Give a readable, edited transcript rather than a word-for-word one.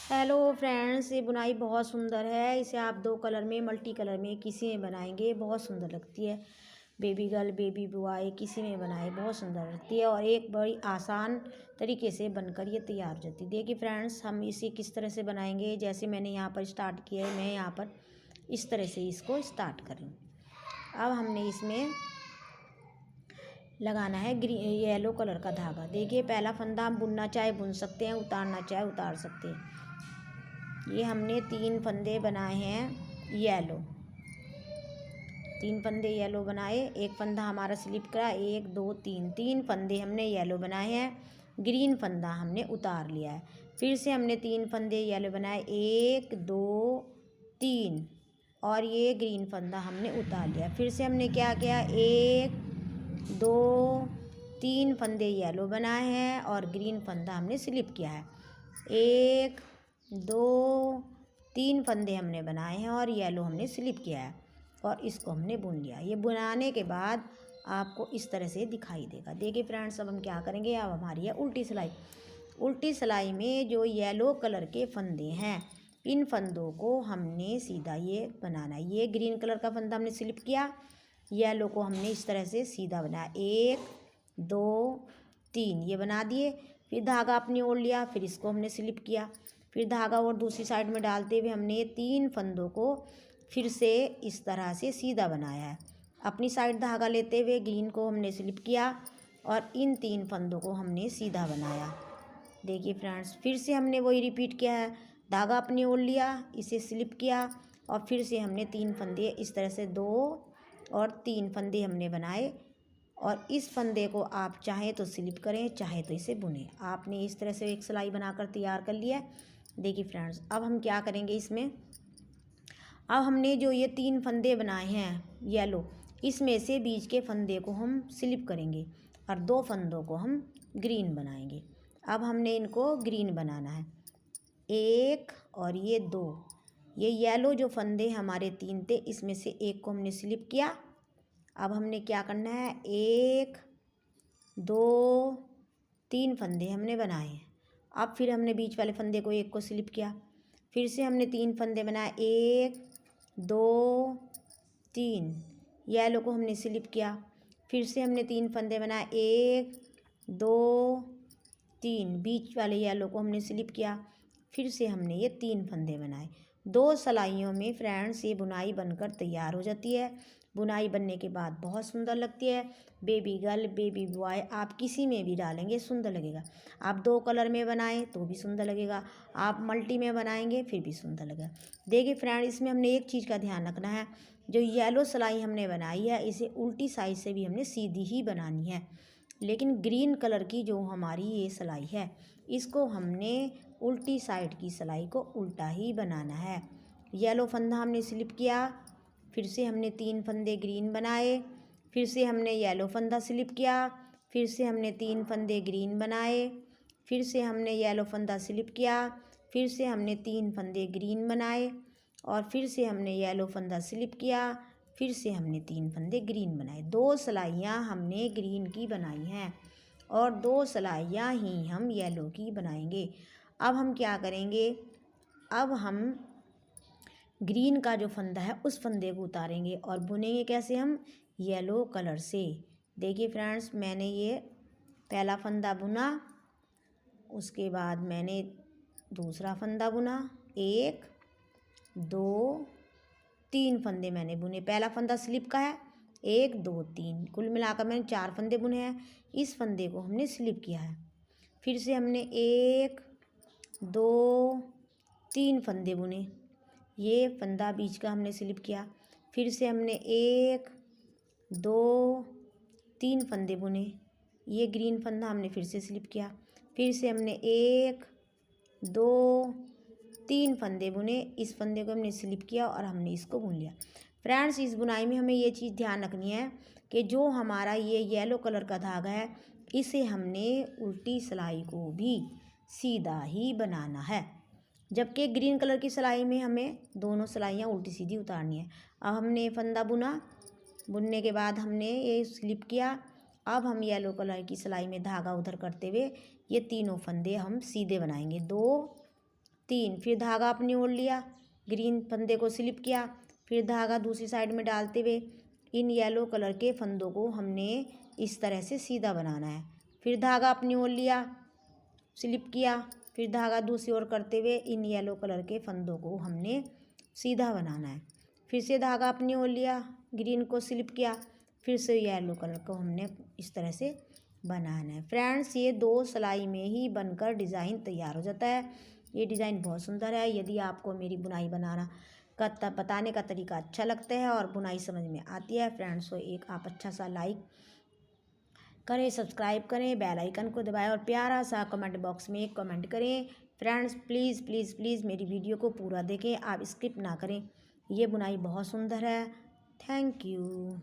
Hello friends, ये बुनाई बहुत सुंदर है। इसे आप दो कलर में, मल्टी कलर में किसी में बनाएंगे, बहुत सुंदर लगती है। बेबी गर्ल, बेबी बॉय किसी में बनाए बहुत सुंदर लगती है और एक बड़ी आसान तरीके से बनकर ये तैयार हो जाती है। देखिए फ्रेंड्स, हम इसे किस तरह से बनाएंगे। जैसे मैंने यहाँ पर स्टार्ट किया है, मैं यहाँ पर इस तरह से इसको स्टार्ट करूँ। अब हमने इसमें लगाना है येलो कलर का धागा। देखिए पहला फंदा हम बुनना चाहे बुन सकते हैं, उतारना चाहे उतार सकते हैं। ये हमने 3 फंदे बनाए हैं येलो, 3 फंदे येलो बनाए। एक फंदा हमारा स्लिप करा, 1 2 3 फंदे हमने येलो बनाए हैं। ग्रीन फंदा हमने उतार लिया है। फिर से हमने 3 फंदे येलो बनाए, 1 2 3, और ये ग्रीन फंदा हमने उतार लिया। फिर से हमने क्या किया, 1 2 3 फंदे येलो बनाए हैं और ग्रीन फंदा हमने स्लिप किया है। 1 2 3 फंदे हमने बनाए हैं और येलो हमने स्लिप किया है और इसको हमने बुन लिया। ये बुनाने के बाद आपको इस तरह से दिखाई देगा। देखिए फ्रेंड्स, अब हम क्या करेंगे, अब हमारी है उल्टी सिलाई। उल्टी सिलाई में जो येलो कलर के फंदे हैं, इन फंदों को हमने सीधा ये बनाना है। ये ग्रीन कलर का फंदा हमने स्लिप किया, येलो को हमने इस तरह से सीधा बनाया। 1 2 3 ये बना दिए। फिर धागा अपनी ओर लिया, फिर इसको हमने स्लिप किया। फिर धागा और दूसरी साइड में डालते हुए हमने 3 फंदों को फिर से इस तरह से सीधा बनाया है। अपनी साइड धागा लेते हुए ग्रीन को हमने स्लिप किया और इन 3 फंदों को हमने सीधा बनाया। देखिए फ्रेंड्स, फिर से हमने वही रिपीट किया है। धागा अपनी ओर लिया, इसे स्लिप किया और फिर से हमने 3 फंदे इस तरह से 2 और 3 फंदे हमने बनाए और इस फंदे को आप चाहे तो स्लिप करें, चाहे तो इसे बुनें। आपने इस तरह से एक सिलाई बनाकर तैयार कर लिया है। देखिए फ्रेंड्स, अब हम क्या करेंगे इसमें, अब हमने जो ये 3 फंदे बनाए हैं येलो, इसमें से बीच के फंदे को हम स्लिप करेंगे और 2 फंदों को हम ग्रीन बनाएंगे। अब हमने इनको ग्रीन बनाना है, 1 और ये 2। ये येलो जो फंदे हमारे 3 थे, इसमें से एक को हमने स्लिप किया। अब हमने क्या करना है, 1 2 3 फंदे हमने बनाए हैं। अब फिर हमने बीच वाले फंदे को एक को स्लिप किया। फिर से हमने 3 फंदे बनाए, 1 2 3, येलो को हमने स्लिप किया। फिर से हमने 3 फंदे बनाए, 1 2 3, बीच वाले येलो को हमने स्लिप किया। फिर से हमने ये 3 फंदे बनाए। 2 सिलाइयों में फ्रेंड्स ये बुनाई बनकर तैयार हो जाती है। बुनाई बनने के बाद बहुत सुंदर लगती है। बेबी गर्ल, बेबी बॉय आप किसी में भी डालेंगे सुंदर लगेगा। आप 2 कलर में बनाएं तो भी सुंदर लगेगा, आप मल्टी में बनाएंगे फिर भी सुंदर लगेगा। देखिए फ्रेंड, इसमें हमने एक चीज़ का ध्यान रखना है, जो येलो सिलाई हमने बनाई है इसे उल्टी साइड से भी हमने सीधी ही बनानी है। लेकिन ग्रीन कलर की जो हमारी ये सिलाई है, इसको हमने उल्टी साइड की सिलाई को उल्टा ही बनाना है। येलो फंदा हमने स्लिप किया, फिर से हमने 3 फंदे ग्रीन बनाए, फिर से हमने येलो फंदा स्लिप किया, फिर से हमने 3 फंदे ग्रीन बनाए, फिर से हमने येलो फंदा स्लिप किया, फिर से हमने 3 फंदे ग्रीन बनाए और फिर से हमने येलो फंदा स्लिप किया, फिर से हमने 3 फंदे ग्रीन बनाए। 2 सिलाइयाँ हमने ग्रीन की बनाई हैं और 2 सिलाइयाँ ही हम येलो की बनाएंगे। अब हम क्या करेंगे, अब हम ग्रीन का जो फंदा है उस फंदे को उतारेंगे और बुनेंगे कैसे, हम येलो कलर से। देखिए फ्रेंड्स, मैंने ये पहला फंदा बुना, उसके बाद मैंने दूसरा फंदा बुना, 1 2 3 फंदे मैंने बुने। पहला फंदा स्लिप का है, 1 2 3, कुल मिलाकर मैंने 4 फंदे बुने हैं। इस फंदे को हमने स्लिप किया है। फिर से हमने 1 2 3 फंदे बुने, ये फंदा बीच का हमने स्लिप किया। फिर से हमने 1 2 3 फंदे बुने, ये ग्रीन फंदा हमने फिर से स्लिप किया। फिर से हमने 1 2 3 फंदे बुने, इस फंदे को हमने स्लिप किया और हमने इसको बुन लिया। फ्रेंड्स, इस बुनाई में हमें ये चीज़ ध्यान रखनी है कि जो हमारा ये येलो कलर का धागा है, इसे हमने उल्टी सिलाई को भी सीधा ही बनाना है, जबकि ग्रीन कलर की सिलाई में हमें दोनों सिलाइयाँ उल्टी सीधी उतारनी है। अब हमने फंदा बुना, बुनने के बाद हमने ये स्लिप किया। अब हम येलो कलर की सिलाई में धागा उधर करते हुए ये तीनों फंदे हम सीधे बनाएंगे, 2 3, फिर धागा अपनी ओर लिया, ग्रीन फंदे को स्लिप किया, फिर धागा दूसरी साइड में डालते हुए इन येलो कलर के फंदों को हमने इस तरह से सीधा बनाना है। फिर धागा अपनी ओर लिया, स्लिप किया, फिर धागा दूसरी ओर करते हुए इन येलो कलर के फंदों को हमने सीधा बनाना है। फिर से धागा अपनी ओर लिया, ग्रीन को स्लिप किया, फिर से येलो कलर को हमने इस तरह से बनाना है। फ्रेंड्स, ये 2 सिलाई में ही बनकर डिज़ाइन तैयार हो जाता है। ये डिज़ाइन बहुत सुंदर है। यदि आपको मेरी बुनाई बनाना का बताने का तरीका अच्छा लगता है और बुनाई समझ में आती है फ्रेंड्स, तो एक आप अच्छा सा लाइक करें, सब्सक्राइब करें, बेल आइकन को दबाएं और प्यारा सा कमेंट बॉक्स में एक कमेंट करें। फ्रेंड्स, प्लीज़ प्लीज़ प्लीज़ मेरी वीडियो को पूरा देखें, आप स्किप ना करें। ये बुनाई बहुत सुंदर है। Thank you.